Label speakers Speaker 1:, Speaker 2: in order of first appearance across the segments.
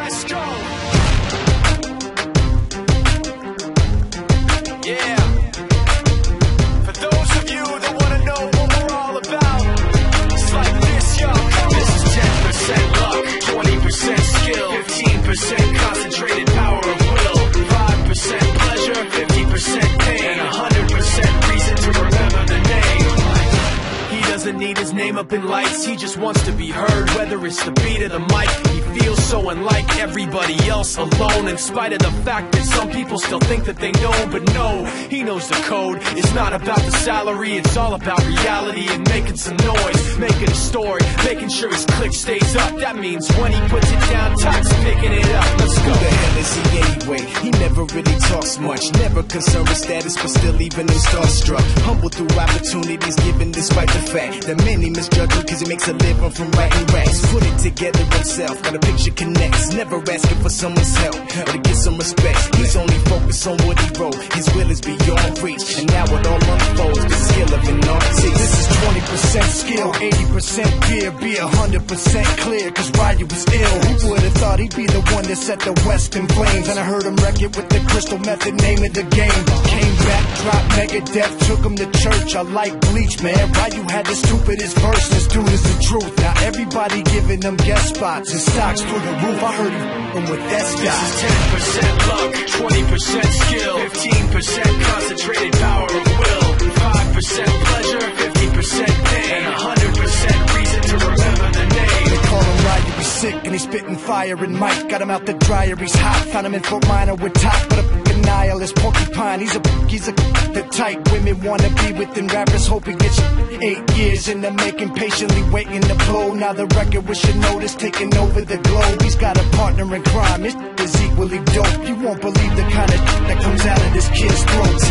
Speaker 1: Let's go. Yeah. For those of you that want to know what we're all about, it's like this, yo. This is 10% luck, 20% skill, 15% concentrated power of will, 5% pleasure, 50% pain, and 100% reason to remember the name. He doesn't need his name up in lights, he just wants to be heard, whether it's the beat of the mic. He feels so unlike everybody else, alone, in spite of the fact that some people still think that they know. But no, he knows the code. It's not about the salary, it's all about reality and making some noise, making a story, making sure his click stays up. That means when he puts it down, Todd's picking it up. Let's go.
Speaker 2: Who the hell is he anyway? He never really talks much, never concerned with status, but still even him starstruck. Humble through opportunities given despite the fact that many misjudge him cause he makes a living from writing raps. Put it together himself, got a picture connects, never asking for someone's help or to get some respect. He's only focused on what he wrote, his will is beyond reach, and now it all unfolds, the skill of an artist.
Speaker 3: This is 20% skill, 80% fear, be 100% clear, cause Ryu was ill. Who would've thought he'd be the one that set the West in flames? And I heard him wreck it with the crystal method, name of the game. Came back, dropped Megadeth, took him to church. I like Bleach, man. Ryu had the stupidest verse, this dude is the truth. Now everybody giving them guest spots, his stocks through the roof. I heard him with that
Speaker 1: This
Speaker 3: stock.
Speaker 1: is 10% luck, 20% skill, 15% concentrated power of will, 5% pleasure, 50% pain, and 100% reason to remember the name.
Speaker 3: They call him Ryu, he's sick and he's spitting fire and Mike got him out the dryer, he's hot. Found him in Fort Minor with top, but a fucking nihilist porcupine. He's the type women wanna be with, and rappers hope he gets 8 years in the making, patiently waiting to blow. Now the record with your notice taking over the globe. He's got a partner in crime, his is equally dope. You won't believe the kind of that comes out of this kid's throat.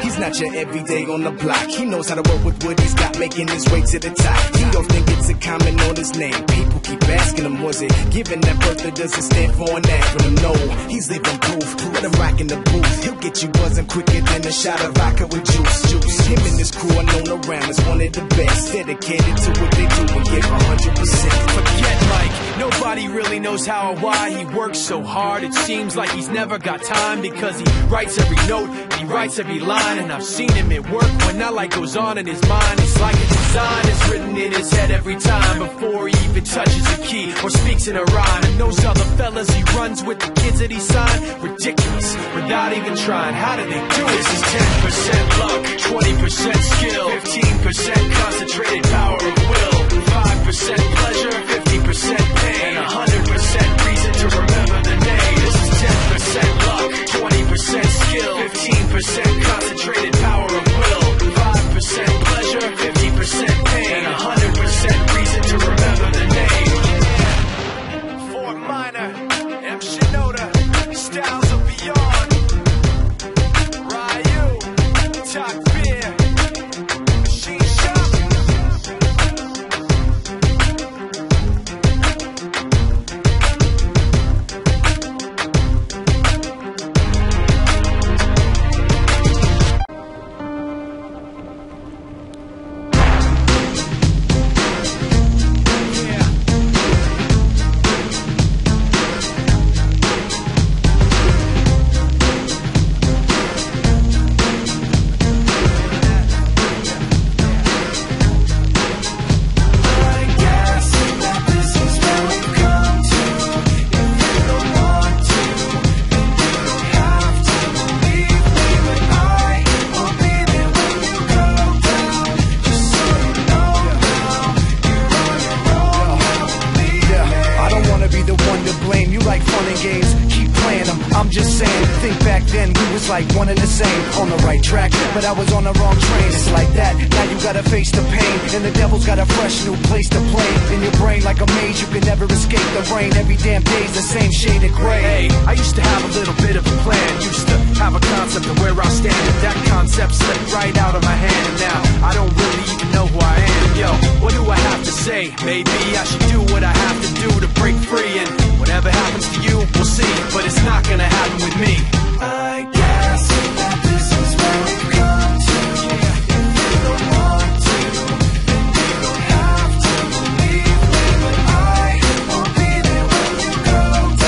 Speaker 2: He's not your everyday on the block. He knows how to work with what he's got, making his way to the top. He don't think it's a comment on his name. People keep asking him, was it given that birth that doesn't stand for an acronym? No, he's living proof. Let him rock in the booth. He'll get you buzzing quicker than a shot of vodka with juice. Him and his crew are known around as one of the best, dedicated to what they do and give 100%.
Speaker 1: Forget Mike, nobody really knows how or why he works so hard. It seems like he's never got time, because he writes every note, he writes every line. And I've seen him at work when that light goes on in his mind. It's like a design is written in his head every time, before he even touches a key or speaks in a rhyme. And those other fellas he runs with, the kids that he signed, ridiculous, without even trying. How do they do it? This is 10% luck, 20% skill, 15% concentrated power of will, 5% pleasure, 50% pain, and 100% reason to remember the name. This is 10% luck, 20% skill, 15% concentrated power of will, 5% pleasure, 50% pain, and 100% reason to remember the name. Fort Minor, M. Shinoda, styles of beyond. Ryu, Talk Beer, Machine Shop. I'm just saying, think back then we was like one and the same, on the right track, but I was on the wrong train. It's like that, now you gotta face the pain, and the devil's got a fresh new place to play. In your brain like a maze, you can never escape the rain. Every damn day's the same shade of gray. Hey, I used to have a little bit of a plan, used to have a concept of where I'll stand, but that concept slipped right out of my hand, and now I don't really even know who I am. Yo, what do I have to say? Maybe I should do what I have to do to break free, and whatever happens to you, we'll see, but it's not gonna happen with me.
Speaker 4: I guess that this is where we've come to. If you don't want to, then you don't have to believe me, but I will be there when you go down.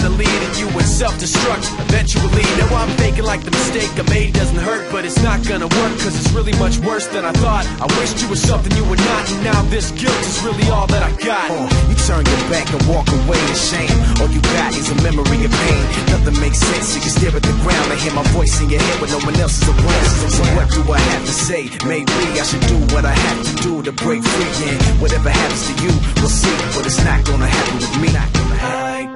Speaker 1: gonna lead you in self-destruct eventually. Now I'm faking like the mistake I made doesn't hurt, but it's not gonna work, cause it's really much worse than I thought. I wished you were something you were not, and now this guilt is really all that I got.
Speaker 2: You turn your back and walk away in shame. All you got is a memory of pain. Nothing makes sense, you can stare at the ground and hear my voice in your head when no one else is around. So what do I have to say? Maybe I should do what I have to do to break free, and whatever happens to you, we'll see, but it's not gonna happen with me.
Speaker 1: I